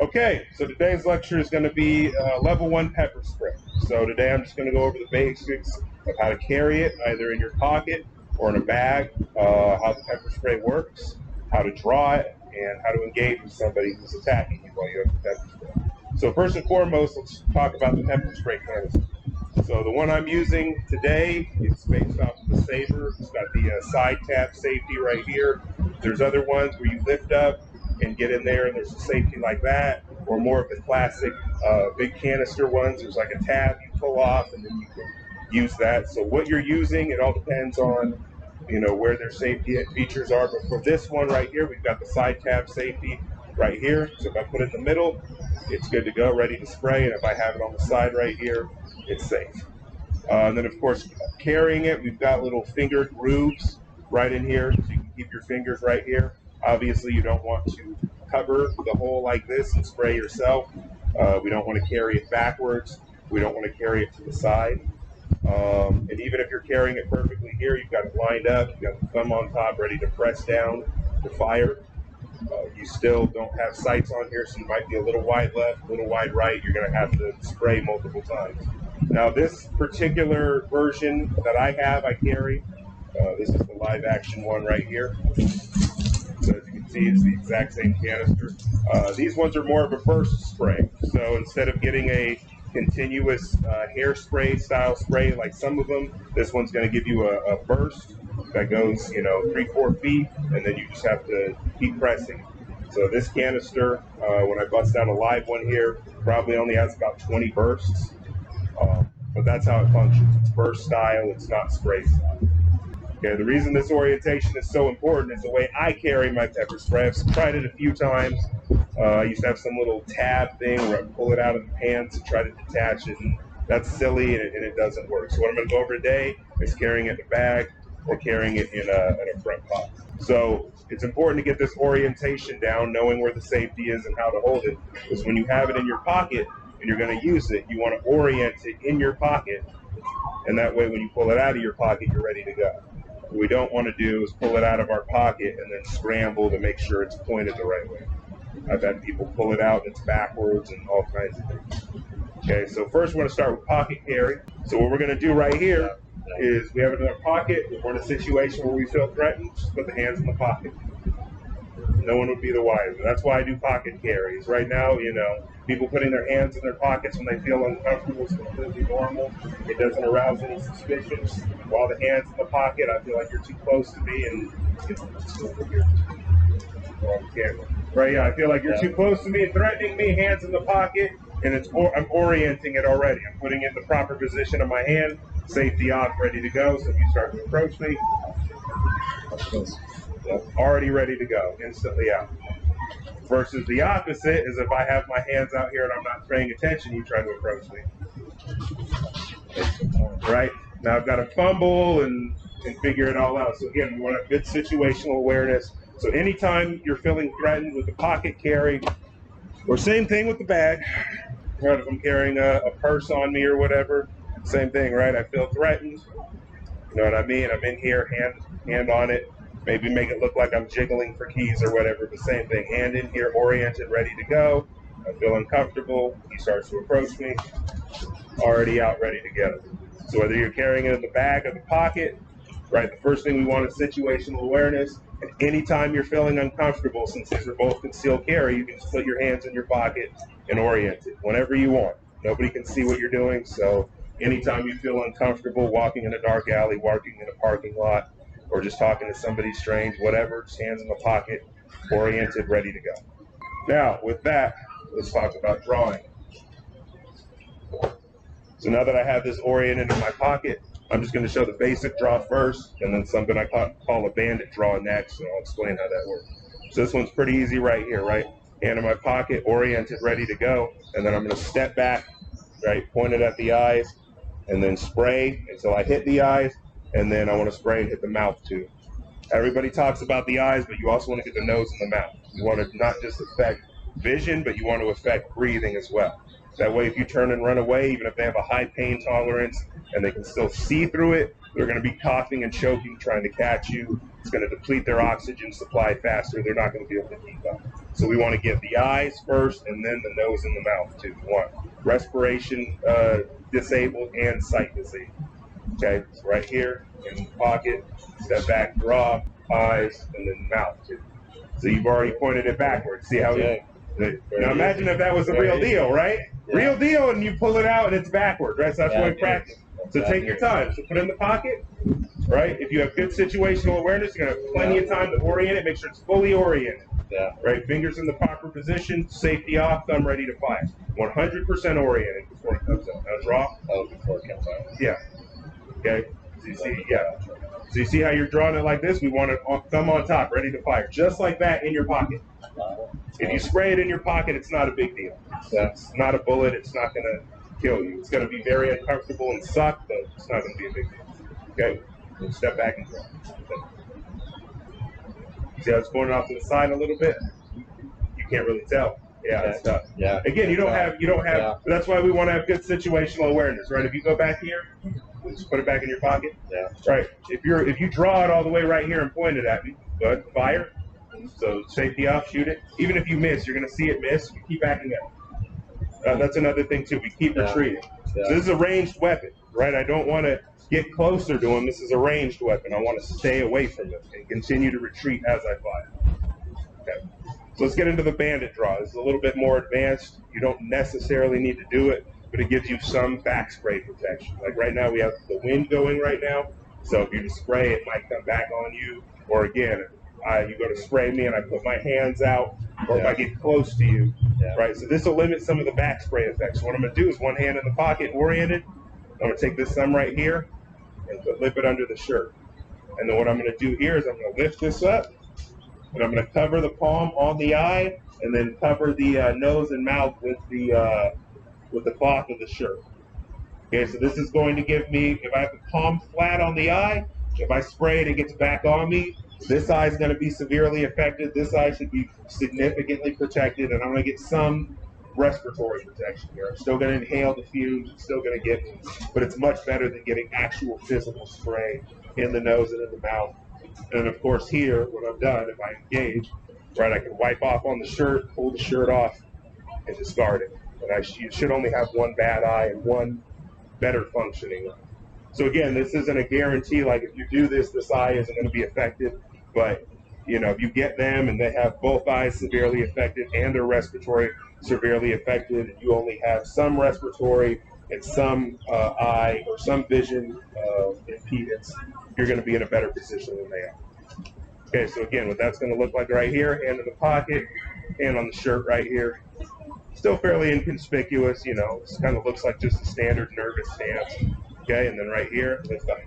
Okay, so today's lecture is going to be level 1 pepper spray. So today I'm just going to go over the basics of how to carry it, either in your pocket or in a bag, how the pepper spray works, how to draw it, and how to engage with somebody who's attacking you while you have the pepper spray. So first and foremost, let's talk about the pepper spray canister. So the one I'm using today is based off of the Saber. It's got the side tab safety right here. There's other ones where you lift up and get in there and there's a safety like that, or more of the classic big canister ones. There's like a tab you pull off and then you can use that. So what you're using, it all depends on where their safety features are. But for this one right here, we've got the side tab safety right here. So if I put it in the middle, it's good to go, ready to spray. And if I have it on the side right here, it's safe. And then of course, carrying it, we've got little finger grooves right in here, so you can keep your fingers right here. Obviously, you don't want to cover the hole like this and spray yourself. We don't want to carry it backwards. We don't want to carry it to the side. And even if you're carrying it perfectly here, you've got it lined up, you've got the thumb on top ready to press down to fire. You still don't have sights on here, so you might be a little wide left, a little wide right. You're going to have to spray multiple times. Now, this particular version that I have, I carry, this is the live action one right here. So as you can see, it's the exact same canister. These ones are more of a burst spray. So instead of getting a continuous hairspray style spray like some of them, this one's going to give you a burst that goes 3-4 feet, and then you just have to keep pressing. So this canister, when I bust out a live one here, probably only has about 20 bursts, but that's how it functions. It's burst style, it's not spray style. Okay, the reason this orientation is so important is the way I carry my pepper spray. I've tried it a few times. I used to have some little tab thing where I pull it out of the pants and try to detach it, and that's silly and it doesn't work. So what I'm going to go over today is carrying it in a bag or carrying it in a front pocket. So it's important to get this orientation down, knowing where the safety is and how to hold it, because when you have it in your pocket and you're going to use it, you want to orient it in your pocket, and that way when you pull it out of your pocket, you're ready to go. What we don't want to do is pull it out of our pocket and then scramble to make sure it's pointed the right way. I've had people pull it out and it's backwards and all kinds of things. Okay, so first we're going to start with pocket carry. So what we're going to do right here is we have it in our pocket. If we're in a situation where we feel threatened, just put the hands in the pocket. No one would be the wiser. That's why I do pocket carries. Right now, people putting their hands in their pockets when they feel uncomfortable is completely normal. It doesn't arouse any suspicion. While the hand's in the pocket, I feel like you're too close to me and over here. On camera. Right, yeah, I feel like you're too close to me and threatening me, hands in the pocket, and I'm orienting it already. I'm putting it in the proper position of my hand, safety off, ready to go. So if you start to approach me, already ready to go, instantly out. Versus the opposite is if I have my hands out here and I'm not paying attention, you try to approach me. Right? Now I've got to fumble and figure it all out. So again, we want a good situational awareness. So anytime you're feeling threatened with the pocket carry, or same thing with the bag, right? If I'm carrying a purse on me or whatever, same thing, right? I feel threatened. You know what I mean? I'm in here, hand on it. Maybe make it look like I'm jiggling for keys or whatever, but same thing. Hand in here, oriented, ready to go. I feel uncomfortable. He starts to approach me. Already out, ready to go. So whether you're carrying it in the bag or the pocket, right, the first thing we want is situational awareness. And anytime you're feeling uncomfortable, since these are both concealed carry, you can just put your hands in your pocket and orient it whenever you want. Nobody can see what you're doing, so anytime you feel uncomfortable walking in a dark alley, walking in a parking lot, or just talking to somebody strange, whatever, just hands in the pocket, oriented, ready to go. Now, with that, let's talk about drawing. So now that I have this oriented in my pocket, I'm just going to show the basic draw first, and then something I call a bandit draw next, and I'll explain how that works. So this one's pretty easy right here, right? Hand in my pocket, oriented, ready to go, and then I'm going to step back, right, point it at the eyes, and then spray until I hit the eyes, and then I want to spray and hit the mouth too. Everybody talks about the eyes, but you also want to get the nose and the mouth. You want to not just affect vision, but you want to affect breathing as well. That way, if you turn and run away, even if they have a high pain tolerance and they can still see through it, they're going to be coughing and choking, trying to catch you. It's going to deplete their oxygen supply faster. They're not going to be able to keep up. So we want to get the eyes first and then the nose and the mouth too. We want respiration disabled and sight disabled. Okay, so right here in the pocket, step back, draw, eyes, and then mouth too. So you've already pointed it backwards. See how now imagine if that was the real deal, right? Yeah. Real deal, and you pull it out and it's backwards, right? So that's why we practice. So take your time. So put it in the pocket, right? If you have good situational awareness, you're gonna have plenty of time to orient it. Make sure it's fully oriented. Yeah. Right. Fingers in the proper position. Safety off. Thumb ready to fire. 100% oriented before it comes out. Now draw. Oh, before it comes out. Yeah. Okay. So you see, yeah. So you see how you're drawing it like this? We want it thumb on top, ready to fire, just like that in your pocket. If you spray it in your pocket, it's not a big deal. It's not a bullet. It's not going to kill you. It's going to be very uncomfortable and suck, but it's not going to be a big deal. Okay? So step back and draw. See how it's going off to the side a little bit? You can't really tell. Yeah, it's tough. Yeah. Again, you don't have. That's why we want to have good situational awareness, right? If you go back here, just put it back in your pocket. Yeah. Right. If you draw it all the way right here and point it at me, go ahead, fire. So safety off, shoot it. Even if you miss, you're going to see it miss. You keep backing up. That's another thing too. We keep retreating. Yeah. So this is a ranged weapon, right? I don't want to get closer to him. This is a ranged weapon. I want to stay away from him and continue to retreat as I fire. Okay. So let's get into the bandit draw. This is a little bit more advanced. You don't necessarily need to do it, but it gives you some back spray protection. Like right now, we have the wind going right now. So if you just spray, it might come back on you. Or again, you go to spray me and I put my hands out, or if I get close to you, right? So this will limit some of the back spray effects. So what I'm going to do is one hand in the pocket, oriented. I'm going to take this thumb right here and flip it under the shirt. And then what I'm going to do here is I'm going to lift this up, and I'm going to cover the palm on the eye, and then cover the nose and mouth with the cloth of the shirt. Okay, so this is going to give me, if I have the palm flat on the eye, if I spray it, it gets back on me. This eye is going to be severely affected. This eye should be significantly protected, and I'm going to get some respiratory protection here. I'm still going to inhale the fumes. It's still going to get me, but it's much better than getting actual physical spray in the nose and in the mouth. And of course here, when I'm done, if I engage, right, I can wipe off on the shirt, pull the shirt off, and discard it. And you should only have one bad eye and one better functioning eye. So again, this isn't a guarantee, like if you do this, this eye isn't going to be affected. But, if you get them and they have both eyes severely affected and their respiratory severely affected, and you only have some respiratory and some eye or some vision impedance, you're going to be in a better position than they are. Okay, so again, what that's going to look like right here, hand in the pocket, hand on the shirt right here. Still fairly inconspicuous, it kind of looks like just a standard nervous stance. Okay, and then right here, lift up,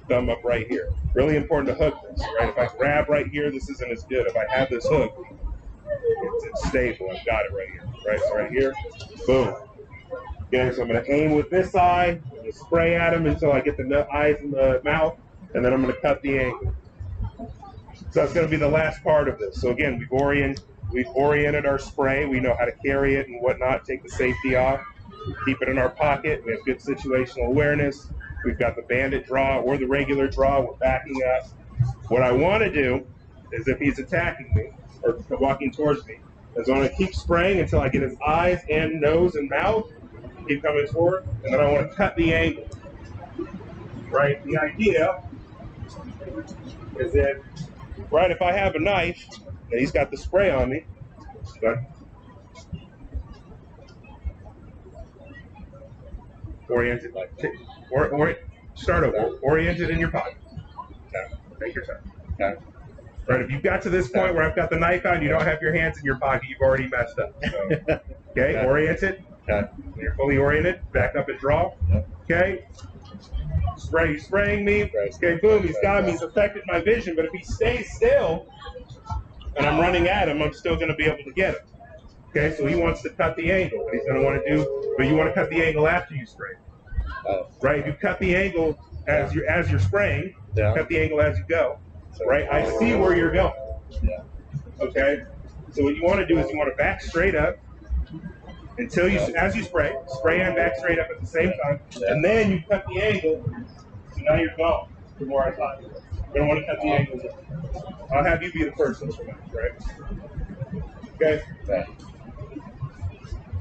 thumb up right here. Really important to hook this, right? If I grab right here, this isn't as good. If I have this hook, it's stable. I've got it right here, right? So right here, boom. Okay, so I'm going to aim with this eye, I'm going to spray at him until I get the eyes in the mouth, and then I'm going to cut the angle. So that's going to be the last part of this. So again, we've oriented our spray. We know how to carry it and whatnot, take the safety off. Keep it in our pocket. We have good situational awareness. We've got the bandit draw or the regular draw. We're backing up. What I want to do is if he's attacking me or walking towards me, is I want to keep spraying until I get his eyes and nose and mouth. Keep coming forward. And then I want to cut the angle. Right? The idea is that, right, if I have a knife and he's got the spray on me, oriented, start over. Oriented in your pocket. Okay. Take your time. Okay. Right. If you've got to this point where I've got the knife out and you don't have your hands in your pocket, you've already messed up. So, okay. Oriented. Okay. When you're fully oriented, back up and draw. Okay. He's spraying me. Okay. Boom. He's got me. He's affected my vision. But if he stays still and I'm running at him, I'm still going to be able to get him. Okay, so he wants to cut the angle. What he's going to want to do, but you want to cut the angle after you spray. Right? If you cut the angle as you're spraying, cut the angle as you go. Right? I see where you're going. Okay? So what you want to do is you want to back straight up until as you spray and back straight up at the same time, and then you cut the angle. So now you're gone from where I thought you were. You don't want to cut the angle. I'll have you be the first one, right? Okay?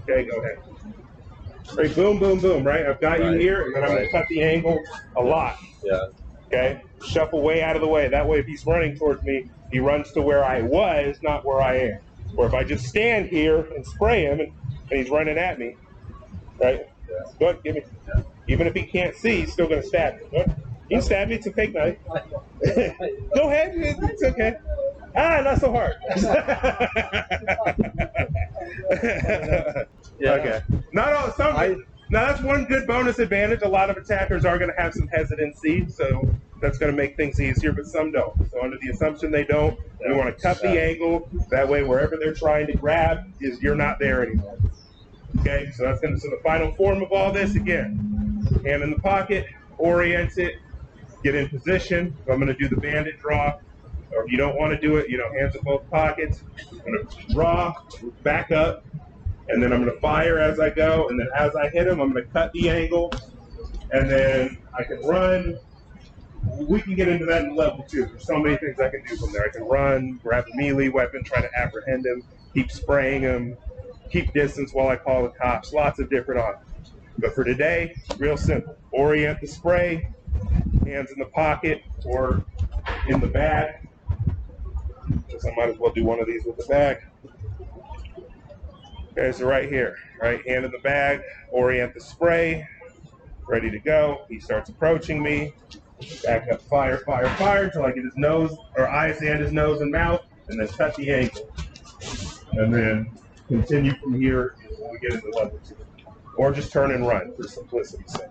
Okay, go ahead. Right, boom, boom, boom, right? I've got you here, and then I'm going to cut the angle a lot. Yeah. Okay? Shuffle way out of the way. That way, if he's running towards me, he runs to where I was, not where I am. Or if I just stand here and spray him, and he's running at me, right? Yeah. Go ahead, give me. Yeah. Even if he can't see, he's still going to stab me. Go ahead. You can stab me. It's a fake knife. Go ahead. It's okay. Ah, not so hard. Yeah. Okay. Not all. Now that's one good bonus advantage. A lot of attackers are going to have some hesitancy, so that's going to make things easier. But some don't. So under the assumption they don't, we want to cut the angle. That way, wherever they're trying to grab, you're not there anymore. Okay. So that's going to. So the final form of all this again: hand in the pocket, orient it, get in position. I'm going to do the bandit draw. Or if you don't want to do it, hands in both pockets. I'm going to draw, back up, and then I'm going to fire as I go. And then as I hit him, I'm going to cut the angle, and then I can run. We can get into that in level 2. There's so many things I can do from there. I can run, grab a melee weapon, try to apprehend him, keep spraying him, keep distance while I call the cops. Lots of different options. But for today, real simple. Orient the spray, hands in the pocket or in the bag. I might as well do one of these with the bag. Okay, so right here, right hand in the bag, orient the spray, ready to go. He starts approaching me. Back up, fire, fire, fire until I get his nose or eyes and his nose and mouth, and then cut the angle. And then continue from here when we get into level 2. Or just turn and run for simplicity's sake.